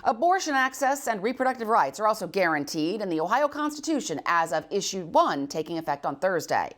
Abortion access and reproductive rights are also guaranteed in the Ohio Constitution as of Issue 1 taking effect on Thursday.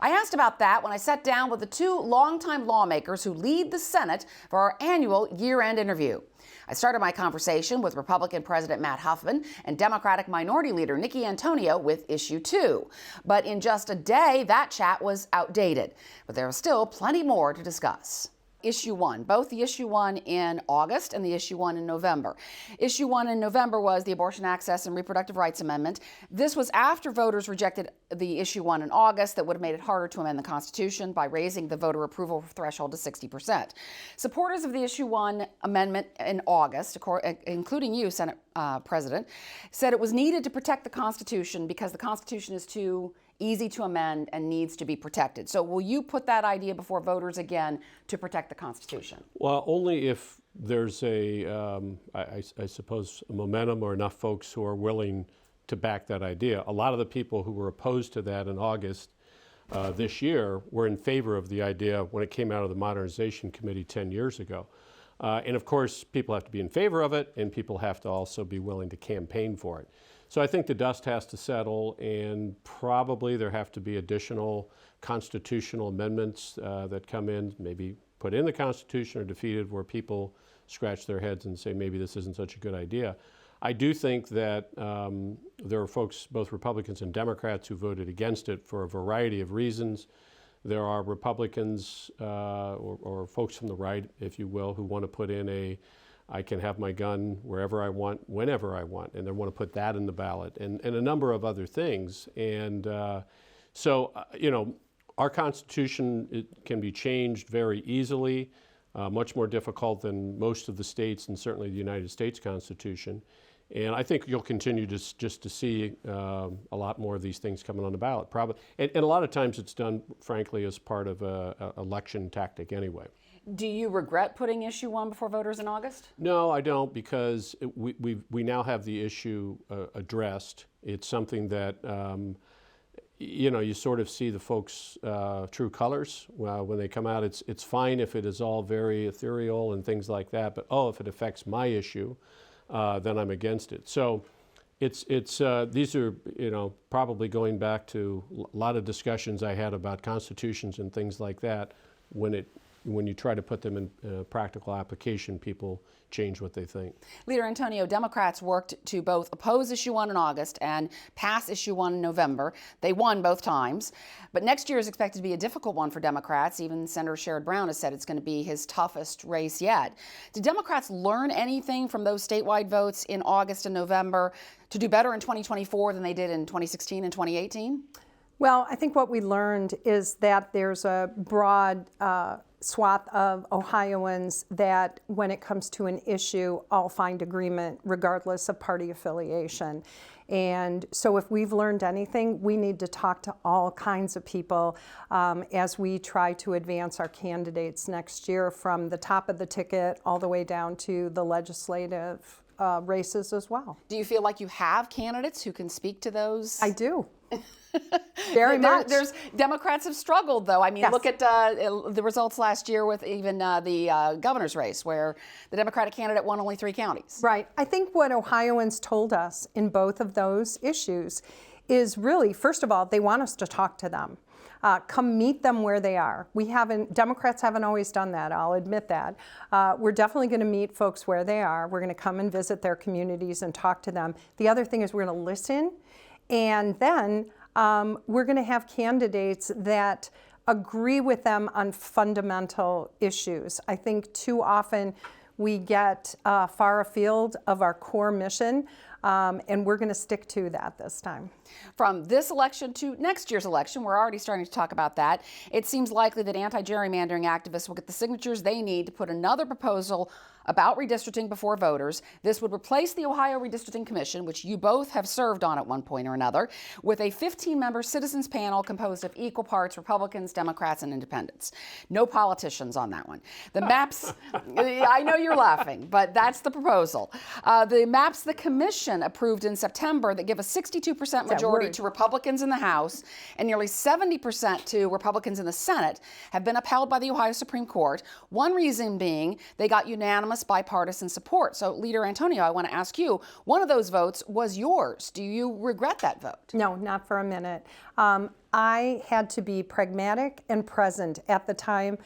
I asked about that when I sat down with the two longtime lawmakers who lead the Senate for our annual year-end interview. I started my conversation with Republican President Matt Huffman and Democratic Minority Leader Nickie with Issue 2. But in just a day, that chat was outdated. But there is still plenty more to discuss. Issue 1, both the Issue 1 in August and the Issue 1 in November. Issue 1 in November was the Abortion Access and Reproductive Rights Amendment. This was after voters rejected the Issue 1 in August that would have made it harder to amend the Constitution by raising the voter approval threshold to 60%. Supporters of the Issue 1 amendment in August, including you, Senate President, said it was needed to protect the Constitution because the Constitution is too easy to amend and needs to be protected. So will you put that idea before voters again to protect the Constitution? Well, only if there's I suppose, a momentum or enough folks who are willing to back that idea. A lot of the people who were opposed to that in August this year were in favor of the idea when it came out of the Modernization Committee 10 years ago. And of course, people have to be in favor of it, and people have to also be willing to campaign for it. So I think the dust has to settle, and probably there have to be additional constitutional amendments that come in, maybe put in the Constitution or defeated, where people scratch their heads and say maybe this isn't such a good idea. I do think that there are folks, both Republicans and Democrats, who voted against it for a variety of reasons. There are Republicans or folks from the right, if you will, who want to put in I can have my gun wherever I want, whenever I want, and they want to put that in the ballot, and a number of other things. And our Constitution can be changed very easily, much more difficult than most of the states and certainly the United States Constitution. And I think you'll continue just to see a lot more of these things coming on the ballot. Probably, and a lot of times it's done, frankly, as part of an election tactic anyway. Do you regret putting Issue 1 before voters in August? No, I don't, because we now have the issue addressed. It's something that you sort of see the folks' true colors when they come out. It's fine if it is all very ethereal and things like that, but if it affects my issue, then I'm against it. So these are probably going back to a lot of discussions I had about constitutions and things like that. When you try to put them in practical application, people change what they think. Leader Antonio, Democrats worked to both oppose Issue 1 in August and pass Issue 1 in November. They won both times. But next year is expected to be a difficult one for Democrats. Even Senator Sherrod Brown has said it's going to be his toughest race yet. Did Democrats learn anything from those statewide votes in August and November to do better in 2024 than they did in 2016 and 2018? Well, I think what we learned is that there's a broad swath of Ohioans that when it comes to an issue, all find agreement regardless of party affiliation. And so if we've learned anything, we need to talk to all kinds of people as we try to advance our candidates next year, from the top of the ticket all the way down to the legislative races as well. Do you feel like you have candidates who can speak to those? I do. Very much. Democrats have struggled, though. I mean, yes. Look at the results last year with even the governor's race, where the Democratic candidate won only 3 counties. Right. I think what Ohioans told us in both of those issues is really, first of all, they want us to talk to them. Come meet them where they are. Democrats haven't always done that, I'll admit that. We're definitely going to meet folks where they are. We're going to come and visit their communities and talk to them. The other thing is we're going to listen, and then we're going to have candidates that agree with them on fundamental issues. I think too often we get far afield of our core mission, and we're going to stick to that this time. From this election to next year's election, we're already starting to talk about that. It seems likely that anti-gerrymandering activists will get the signatures they need to put another proposal about redistricting before voters. This would replace the Ohio Redistricting Commission, which you both have served on at one point or another, with a 15-member citizens panel composed of equal parts Republicans, Democrats, and independents. No politicians on that one. The maps, I know you're laughing, but that's the proposal. The maps the commission approved in September that give a 62% majority to Republicans in the House and nearly 70% to Republicans in the Senate have been upheld by the Ohio Supreme Court. One reason being they got unanimous unanimous bipartisan support. So, Leader Antonio, I want to ask you, one of those votes was yours. Do you regret that vote? No, not for a minute. I had to be pragmatic and present at the time,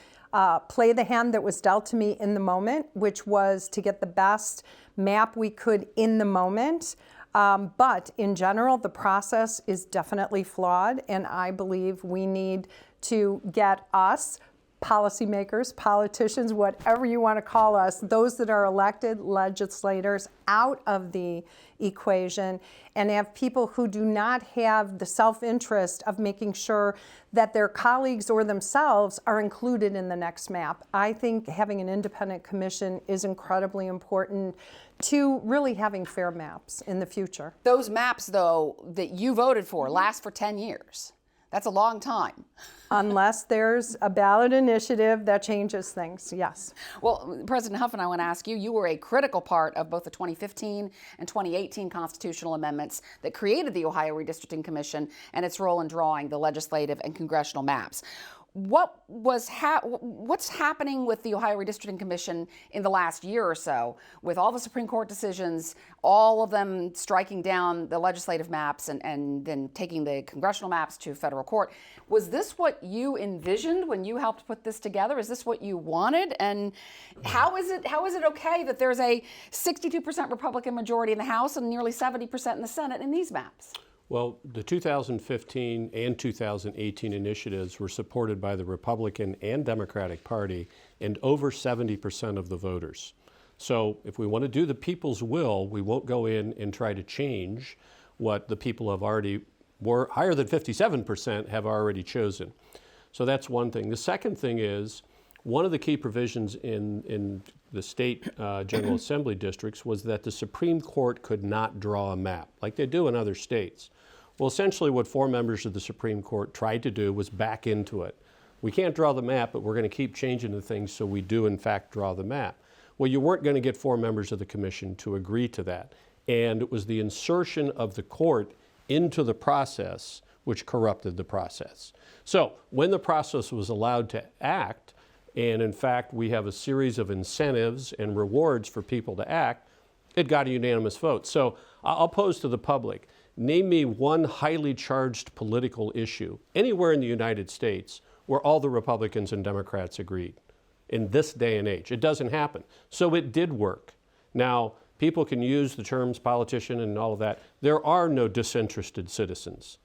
play the hand that was dealt to me in the moment, which was to get the best map we could in the moment. But in general, the process is definitely flawed, and I believe we need to get us, policymakers, politicians, whatever you want to call us, those that are elected legislators, out of the equation and have people who do not have the self-interest of making sure that their colleagues or themselves are included in the next map. I think having an independent commission is incredibly important to really having fair maps in the future. Those maps, though, that you voted for last for 10 years. That's a long time. Unless there's a ballot initiative that changes things, yes. Well, President Huffman, I want to ask you, you were a critical part of both the 2015 and 2018 constitutional amendments that created the Ohio Redistricting Commission and its role in drawing the legislative and congressional maps. What's happening with the Ohio Redistricting Commission in the last year or so, with all the Supreme Court decisions, all of them striking down the legislative maps and then taking the congressional maps to federal court? Was this what you envisioned when you helped put this together? Is this what you wanted? And how is it okay that there's a 62% Republican majority in the House and nearly 70% in the Senate in these maps? Well, the 2015 and 2018 initiatives were supported by the Republican and Democratic Party and over 70% of the voters. So if we want to do the people's will, we won't go in and try to change what the people have already, more higher than 57% have already chosen. So that's one thing. The second thing is, one of the key provisions in the state General Assembly districts was that the Supreme Court could not draw a map like they do in other states. Well, essentially what 4 members of the Supreme Court tried to do was back into it. We can't draw the map, but we're going to keep changing the things so we do in fact draw the map. Well, you weren't going to get 4 members of the commission to agree to that. And it was the insertion of the court into the process which corrupted the process. So when the process was allowed to act, and in fact we have a series of incentives and rewards for people to act, it got a unanimous vote. So I'll pose to the public, name me one highly charged political issue anywhere in the United States where all the Republicans and Democrats agreed in this day and age. It doesn't happen. So it did work. Now, people can use the terms politician and all of that. There are no disinterested citizens.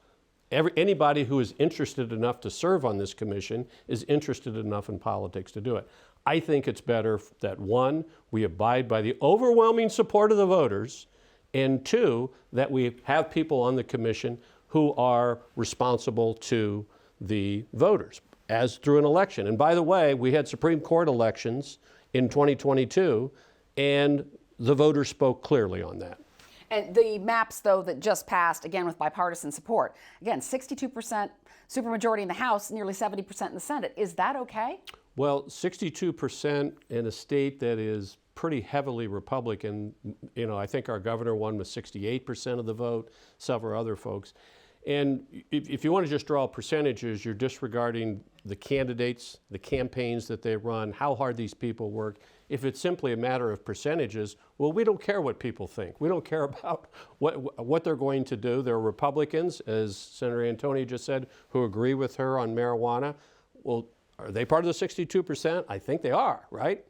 Anybody who is interested enough to serve on this commission is interested enough in politics to do it. I think it's better that, 1, we abide by the overwhelming support of the voters, and 2, that we have people on the commission who are responsible to the voters, as through an election. And by the way, we had Supreme Court elections in 2022, and the voters spoke clearly on that. And the maps, though, that just passed, again, with bipartisan support, again, 62% supermajority in the House, nearly 70% in the Senate. Is that okay? Well, 62% in a state that is pretty heavily Republican. You know, I think our governor won with 68% of the vote, several other folks. And if you want to just draw percentages, you're disregarding the candidates, the campaigns that they run, how hard these people work. If it's simply a matter of percentages, well, we don't care what people think. We don't care about what they're going to do. There are Republicans, as Senator Antonio just said, who agree with her on marijuana. Well, are they part of the 62%? I think they are, right?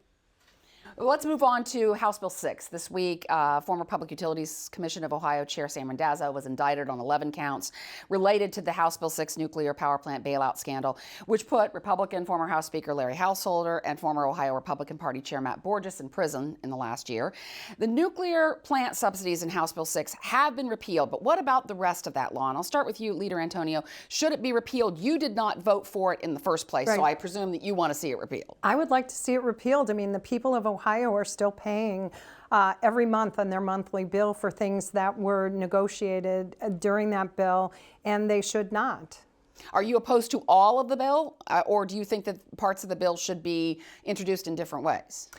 Let's move on to House Bill 6. This week, former Public Utilities Commission of Ohio Chair Sam Randazzo was indicted on 11 counts related to the House Bill 6 nuclear power plant bailout scandal, which put Republican former House Speaker Larry Householder and former Ohio Republican Party Chair Matt Borges in prison in the last year. The nuclear plant subsidies in House Bill 6 have been repealed, but what about the rest of that law? And I'll start with you, Leader Antonio. Should it be repealed? You did not vote for it in the first place, right. So I presume that you want to see it repealed. I would like to see it repealed. I mean, the people of Ohio are still paying every month on their monthly bill for things that were negotiated during that bill, and they should not. Are you opposed to all of the bill, or do you think that parts of the bill should be introduced in different ways?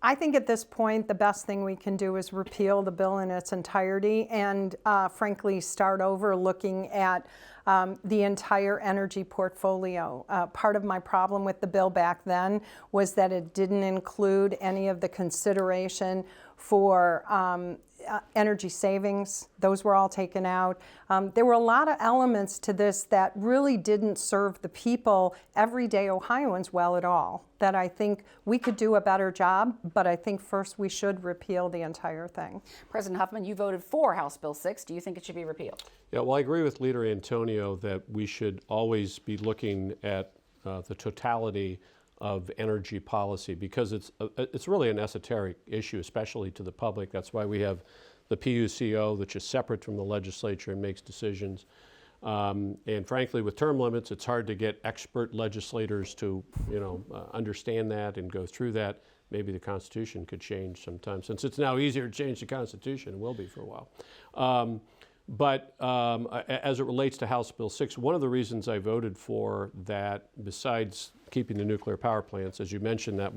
I think at this point, the best thing we can do is repeal the bill in its entirety and frankly start over looking at the entire energy portfolio. Part of my problem with the bill back then was that it didn't include any of the consideration for energy savings. Those were all taken out. There were a lot of elements to this that really didn't serve the people, everyday Ohioans, well at all, that I think we could do a better job, but I think first we should repeal the entire thing. President Huffman, you voted for House Bill 6. Do you think it should be repealed? Yeah, well, I agree with Leader Antonio that we should always be looking at the totality of energy policy, because it's really an esoteric issue, especially to the public. That's why we have the PUCO, which is separate from the legislature and makes decisions. And frankly, with term limits, it's hard to get expert legislators to, understand that and go through that. Maybe the Constitution could change sometime, since it's now easier to change the Constitution. It will be for a while. But as it relates to House Bill 6, one of the reasons I voted for that, besides keeping the nuclear power plants, as you mentioned, that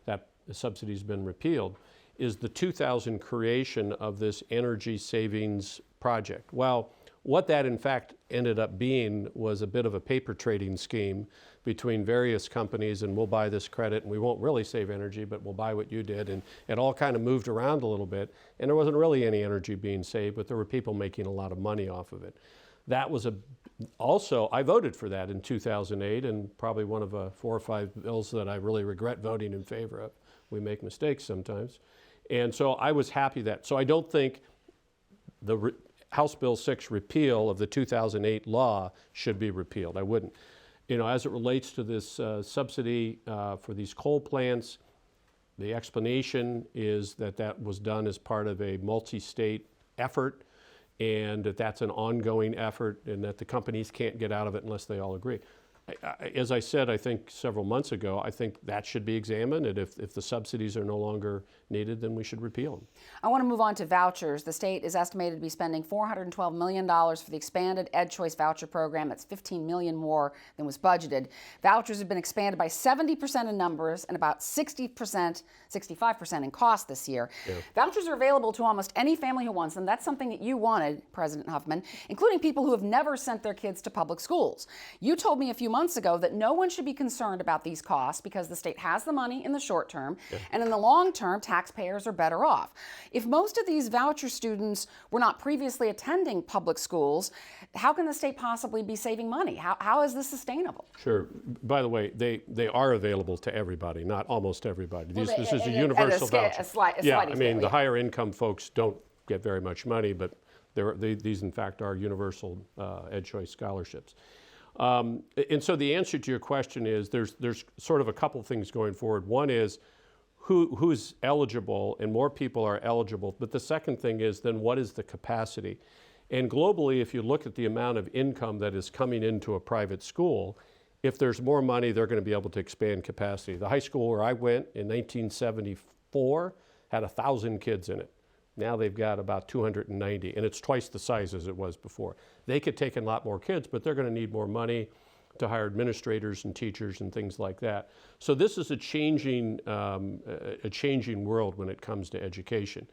the subsidy's been repealed, is the 2000 creation of this energy savings project. Well, what that in fact ended up being was a bit of a paper trading scheme between various companies, and we'll buy this credit and we won't really save energy, but we'll buy what you did. And it all kind of moved around a little bit, and there wasn't really any energy being saved, but there were people making a lot of money off of it. That was also, I voted for that in 2008, and probably one of 4 or 5 bills that I really regret voting in favor of. We make mistakes sometimes. And so I was happy that, so I don't think the House Bill 6 repeal of the 2008 law should be repealed. I wouldn't. As it relates to this subsidy for these coal plants, the explanation is that that was done as part of a multi-state effort, and that that's an ongoing effort, and that the companies can't get out of it unless they all agree. As I said, I think several months ago, I think that should be examined, and if the subsidies are no longer needed, then we should repeal them. I want to move on to vouchers. The state is estimated to be spending $412 million for the expanded Ed Choice voucher program. That's $15 million more than was budgeted. Vouchers have been expanded by 70% in numbers and about 65% in cost this year. Yeah. Vouchers are available to almost any family who wants them. That's something that you wanted, President Huffman, including people who have never sent their kids to public schools. You told me a few months ago that no one should be concerned about these costs because the state has the money in the short term, and in the long term, taxpayers are better off. If most of these voucher students were not previously attending public schools, how can the state possibly be saving money? How is this sustainable? Sure. By the way, they are available to everybody, not almost everybody. This is a universal voucher. The higher income folks don't get very much money, but these in fact are universal Ed Choice scholarships. And so the answer to your question is there's sort of a couple things going forward. One is who's eligible, and more people are eligible. But the second thing is then what is the capacity? And globally, if you look at the amount of income that is coming into a private school, if there's more money, they're going to be able to expand capacity. The high school where I went in 1974 had 1,000 kids in it. Now they've got about 290, and it's twice the size as it was before. They could take in a lot more kids, but they're going to need more money to hire administrators and teachers and things like that. So this is a changing world when it comes to education.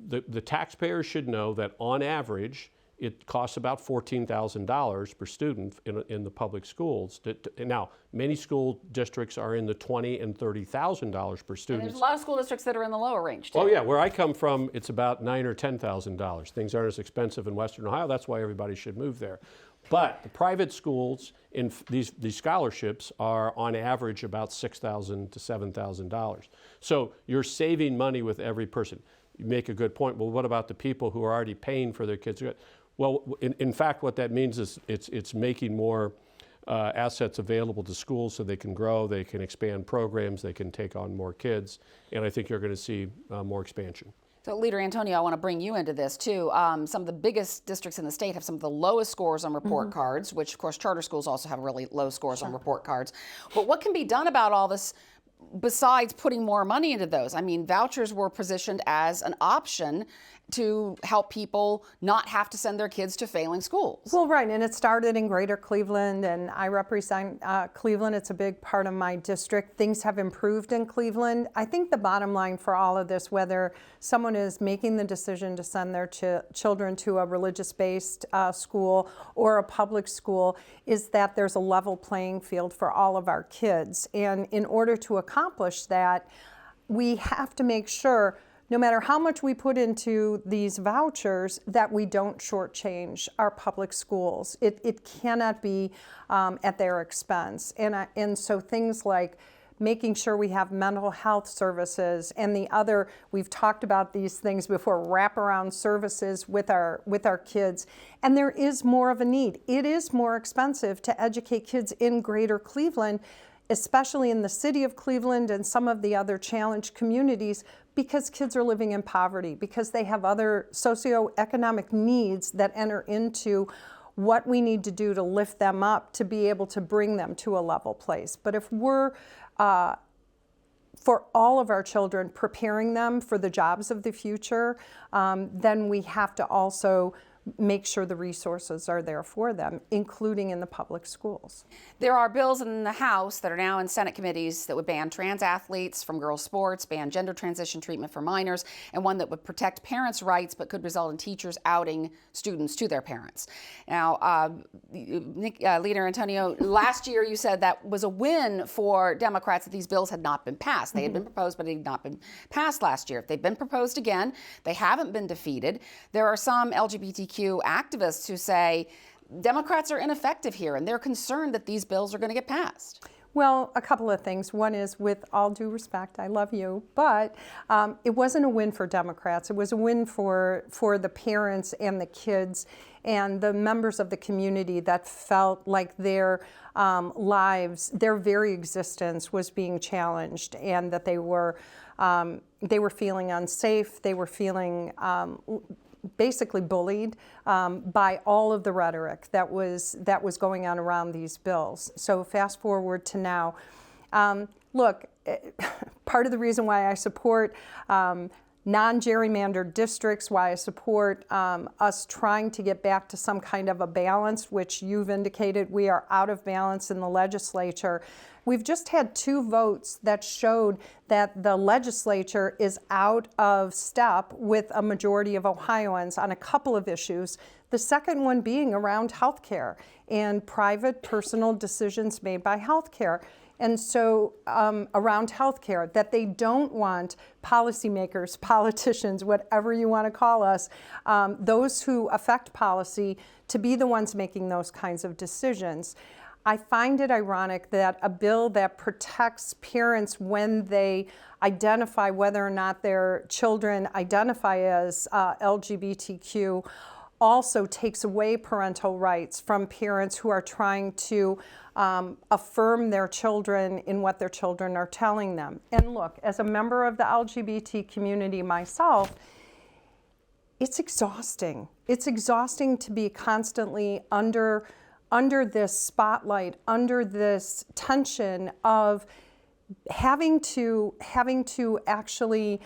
The taxpayers should know that on average, it costs about $14,000 per student in the public schools. Now, many school districts are in the $20,000 and $30,000 per student. And there's a lot of school districts that are in the lower range, too. Oh, yeah. Where I come from, it's about $9,000 or $10,000. Things aren't as expensive in Western Ohio. That's why everybody should move there. But the private schools in these scholarships are on average about $6,000 to $7,000. So you're saving money with every person. You make a good point. Well, what about the people who are already paying for their kids? Well, in fact, what that means is it's making more assets available to schools so they can grow, they can expand programs, they can take on more kids, and I think you're going to see more expansion. So, Leader Antonio, I want to bring you into this, too. Some of the biggest districts in the state have some of the lowest scores on report cards, which, of course, charter schools also have really low scores on report cards. But what can be done about all this besides putting more money into those? I mean, vouchers were positioned as an option to help people not have to send their kids to failing schools. Well, right, and it started in Greater Cleveland, and I represent Cleveland. It's a big part of my district. Things have improved in Cleveland. I think the bottom line for all of this, whether someone is making the decision to send their children to a religious-based school or a public school, is that there's a level playing field for all of our kids. And in order to accomplish that, we have to make sure, no matter how much we put into these vouchers, that we don't shortchange our public schools. It cannot be at their expense. And so things like making sure we have mental health services and the other, we've talked about these things before, wraparound services with our kids. And there is more of a need. It is more expensive to educate kids in Greater Cleveland, especially in the city of Cleveland and some of the other challenged communities, because kids are living in poverty, because they have other socioeconomic needs that enter into what we need to do to lift them up to be able to bring them to a level place. But if we're, for all of our children, preparing them for the jobs of the future, then we have to also make sure the resources are there for them, including in the public schools. There are bills in the House that are now in Senate committees that would ban trans athletes from girls' sports, ban gender transition treatment for minors, and one that would protect parents' rights but could result in teachers outing students to their parents. Now, Leader Antonio, last year you said that was a win for Democrats that these bills had not been passed. They had been proposed, but they had not been passed last year. If they've been proposed again, they haven't been defeated. There are some LGBTQ activists who say Democrats are ineffective here, and they're concerned that these bills are going to get passed. Well, a couple of things. One is, with all due respect, I love you, but it wasn't a win for Democrats. It was a win for the parents and the kids and the members of the community that felt like their lives, their very existence was being challenged, and that they were feeling unsafe. They were feeling basically bullied by all of the rhetoric that was going on around these bills. So fast forward to now. Look, part of the reason why I support non-gerrymandered districts, why I support us trying to get back to some kind of a balance, which you've indicated we are out of balance in the legislature. We've just had 2 votes that showed that the legislature is out of step with a majority of Ohioans on a couple of issues. The second one being around health care and private personal decisions made by health care. And so around health care, that they don't want policymakers, politicians, whatever you want to call us, those who affect policy, to be the ones making those kinds of decisions. I find it ironic that a bill that protects parents when they identify whether or not their children identify as LGBTQ also takes away parental rights from parents who are trying to affirm their children in what their children are telling them. And look, as a member of the LGBT community myself, it's exhausting. It's exhausting to be constantly under this spotlight, under this tension of having to actually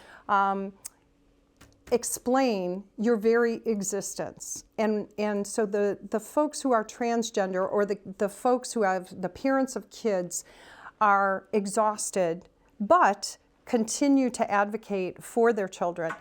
explain your very existence. And so the folks who are transgender, or the folks who have the parents of kids, are exhausted, but continue to advocate for their children.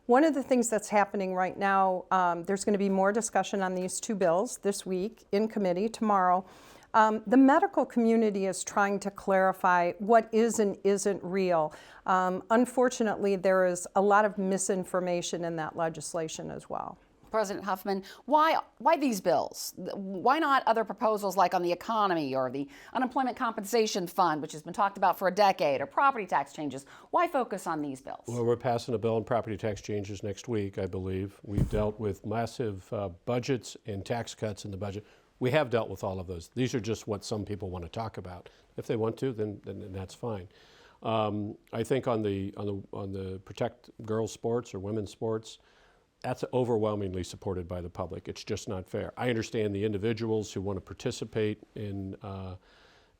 One of the things that's happening right now, there's going to be more discussion on these 2 bills this week in committee tomorrow. The medical community is trying to clarify what is and isn't real. Unfortunately, there is a lot of misinformation in that legislation as well. President Huffman, why these bills? Why not other proposals like on the economy or the unemployment compensation fund, which has been talked about for a decade, or property tax changes? Why focus on these bills? Well, we're passing a bill on property tax changes next week, I believe. We've dealt with massive budgets and tax cuts in the budget. We have dealt with all of those. These are just what some people want to talk about. If they want to, then that's fine. I think on the protect girls' sports or women's sports, that's overwhelmingly supported by the public. It's just not fair. I understand the individuals who want to participate in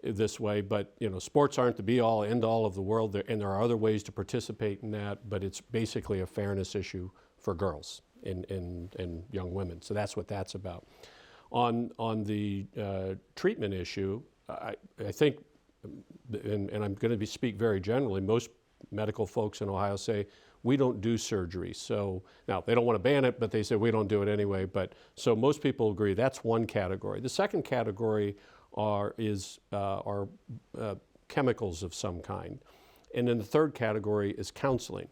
this way, but sports aren't the be-all, end-all of the world, and there are other ways to participate in that, but it's basically a fairness issue for girls and young women. So that's what that's about. On the treatment issue, I think, and I'm going to speak very generally, most medical folks in Ohio say, we don't do surgery. So now they don't want to ban it, but they say we don't do it anyway. But so most people agree that's one category. The second category are chemicals of some kind. And then the third category is counseling.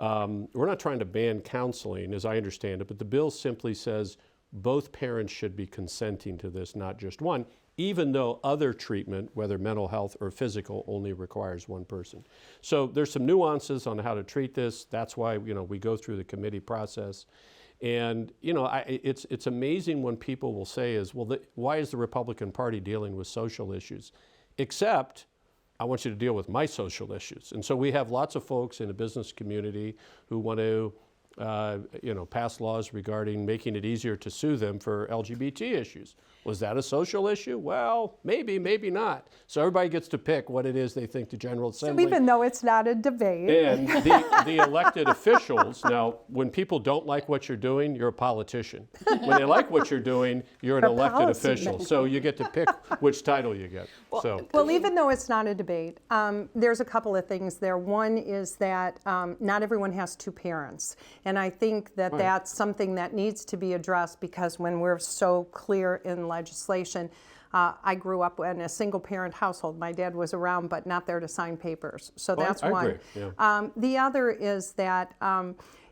We're not trying to ban counseling, as I understand it, but the bill simply says both parents should be consenting to this, not just one, even though other treatment, whether mental health or physical, only requires one person. So there's some nuances on how to treat this. That's why we go through the committee process. And it's amazing when people will say why is the Republican Party dealing with social issues? Except I want you to deal with my social issues. And so we have lots of folks in the business community who want to pass laws regarding making it easier to sue them for LGBT issues. Was that a social issue? Well, maybe, maybe not. So everybody gets to pick what it is they think the General Assembly. So even though it's not a debate. And the elected officials, now, when people don't like what you're doing, you're a politician. When they like what you're doing, you're an elected official. So you get to pick which title you get. Well, even though it's not a debate, there's a couple of things there. One is that not everyone has two parents. And I think that that's something that needs to be addressed, because when we're so clear in legislation, I grew up in a single parent household. My dad was around, but not there to sign papers. So that's one. Agree. Yeah. The other is that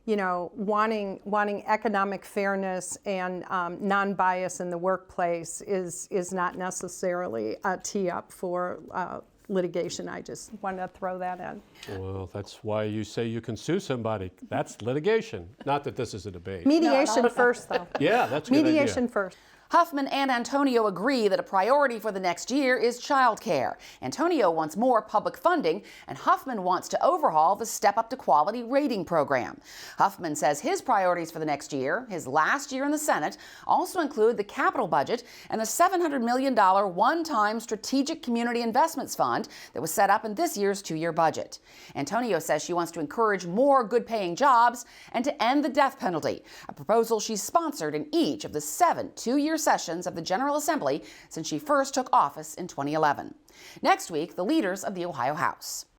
wanting economic fairness and non-bias in the workplace is not necessarily a tee up for litigation. I just wanted to throw that in. Well, that's why you say you can sue somebody. That's litigation. Not that this is a debate. Mediation first, though. Yeah, that's a good idea. Mediation first. Huffman and Antonio agree that a priority for the next year is childcare. Antonio wants more public funding, and Huffman wants to overhaul the Step Up to Quality rating program. Huffman says his priorities for the next year, his last year in the Senate, also include the capital budget and the $700 million one-time Strategic Community Investments Fund that was set up in this year's two-year budget. Antonio says she wants to encourage more good-paying jobs and to end the death penalty, a proposal she's sponsored in each of the 7 two-year sessions of the General Assembly since she first took office in 2011. Next week, the leaders of the Ohio House.